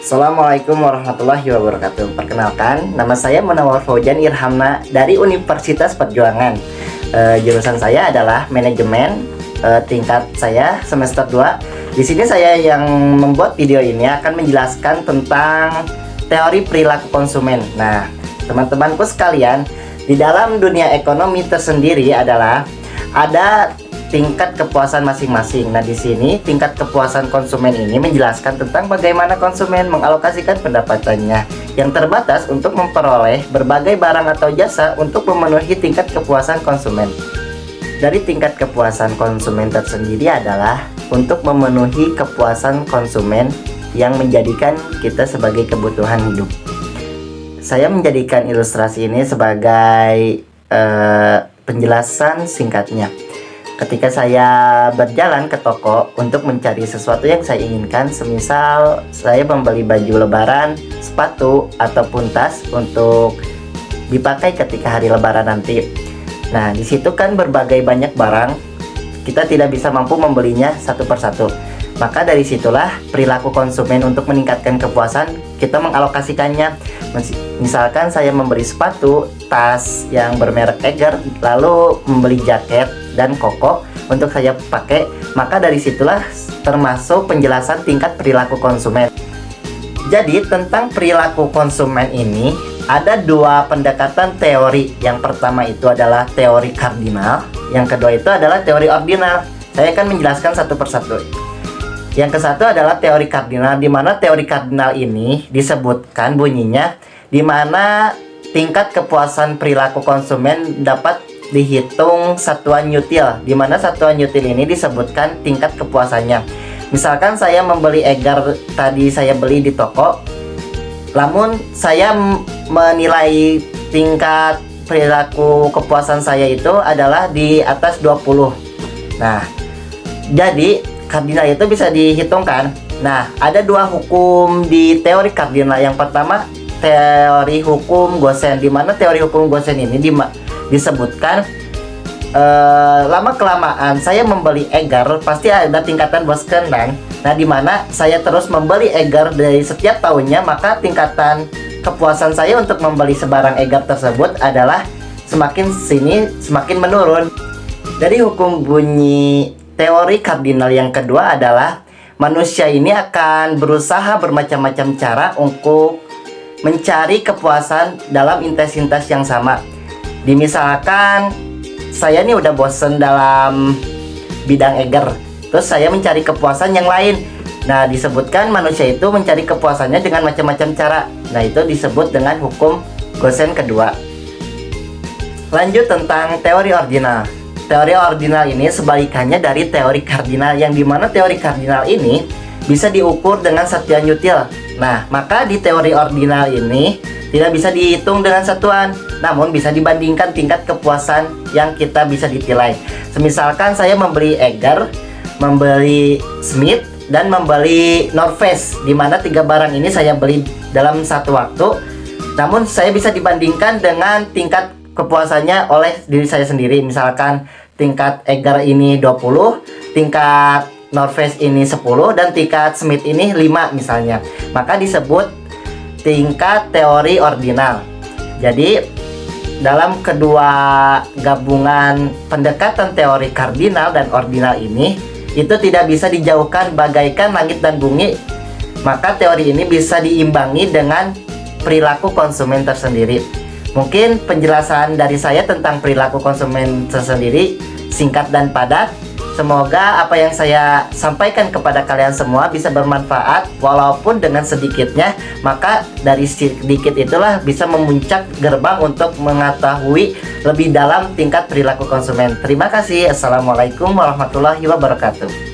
Assalamualaikum warahmatullahi wabarakatuh. Perkenalkan, nama saya Munawar Fauzan Irhamna dari Universitas Perjuangan. Jurusan saya adalah manajemen, tingkat saya semester 2. Di sini saya yang membuat video ini akan menjelaskan tentang teori perilaku konsumen. Nah, teman-temanku sekalian, di dalam dunia ekonomi tersendiri adalah ada tingkat kepuasan masing-masing. Nah, di sini tingkat kepuasan konsumen ini menjelaskan tentang bagaimana konsumen mengalokasikan pendapatannya yang terbatas untuk memperoleh berbagai barang atau jasa untuk memenuhi tingkat kepuasan konsumen. Dari tingkat kepuasan konsumen tersendiri adalah untuk memenuhi kepuasan konsumen yang menjadikan kita sebagai kebutuhan hidup. Saya menjadikan ilustrasi ini sebagai penjelasan singkatnya. Ketika saya berjalan ke toko untuk mencari sesuatu yang saya inginkan, semisal saya membeli baju lebaran, sepatu, ataupun tas untuk dipakai ketika hari lebaran nanti. Nah, di situ kan berbagai banyak barang, kita tidak bisa mampu membelinya satu persatu. Maka dari situlah perilaku konsumen untuk meningkatkan kepuasan, kita mengalokasikannya. Misalkan saya membeli sepatu, tas yang bermerek Eiger, lalu membeli jaket dan koko untuk saya pakai, maka dari situlah termasuk penjelasan tingkat perilaku konsumen. Jadi tentang perilaku konsumen ini ada dua pendekatan teori. Yang pertama itu adalah teori kardinal, yang kedua itu adalah teori ordinal. Saya akan menjelaskan satu persatu. Yang kesatu adalah teori kardinal, di mana teori kardinal ini disebutkan bunyinya di mana tingkat kepuasan perilaku konsumen dapat dihitung satuan nyutil, di mana satuan nyutil ini disebutkan tingkat kepuasannya. Misalkan saya membeli Eiger, tadi saya beli di toko, namun saya menilai tingkat perilaku kepuasan saya itu adalah di atas 20. Nah, jadi kardinal itu bisa dihitungkan. Nah, ada dua hukum di teori kardinal. Yang pertama, teori hukum Gosen, di mana teori hukum Gosen ini disebutkan lama kelamaan saya membeli Eiger pasti ada tingkatan Boskenan. Nah, di mana saya terus membeli Eiger dari setiap tahunnya, maka tingkatan kepuasan saya untuk membeli sebarang Eiger tersebut adalah semakin sini semakin menurun. Dari hukum bunyi teori kardinal yang kedua adalah manusia ini akan berusaha bermacam-macam cara untuk mencari kepuasan dalam intensitas yang sama. Dimisalkan saya nih udah bosen dalam bidang Eiger, terus saya mencari kepuasan yang lain. Nah, disebutkan manusia itu mencari kepuasannya dengan macam-macam cara. Nah, itu disebut dengan hukum Gosen kedua. Lanjut tentang teori ordinal. Teori ordinal ini sebalikannya dari teori kardinal, yang dimana teori kardinal ini bisa diukur dengan satuan nyutil. Nah, maka di teori ordinal ini tidak bisa dihitung dengan satuan, namun bisa dibandingkan tingkat kepuasan yang kita bisa ditilai. Semisalkan saya membeli Eiger, membeli Smith, dan membeli North Face, di mana tiga barang ini saya beli dalam satu waktu, namun saya bisa dibandingkan dengan tingkat kepuasannya oleh diri saya sendiri. Misalkan tingkat Eiger ini 20, tingkat North Face ini 10, dan tingkat Smith ini 5 misalnya. Maka disebut tingkat teori ordinal. Jadi dalam kedua gabungan pendekatan teori kardinal dan ordinal ini, itu tidak bisa dijauhkan bagaikan langit dan bumi. Maka teori ini bisa diimbangi dengan perilaku konsumen tersendiri. Mungkin penjelasan dari saya tentang perilaku konsumen tersendiri singkat dan padat. Semoga apa yang saya sampaikan kepada kalian semua bisa bermanfaat, walaupun dengan sedikitnya. Maka dari sedikit itulah bisa memuncak gerbang untuk mengetahui lebih dalam tingkat perilaku konsumen. Terima kasih. Assalamualaikum warahmatullahi wabarakatuh.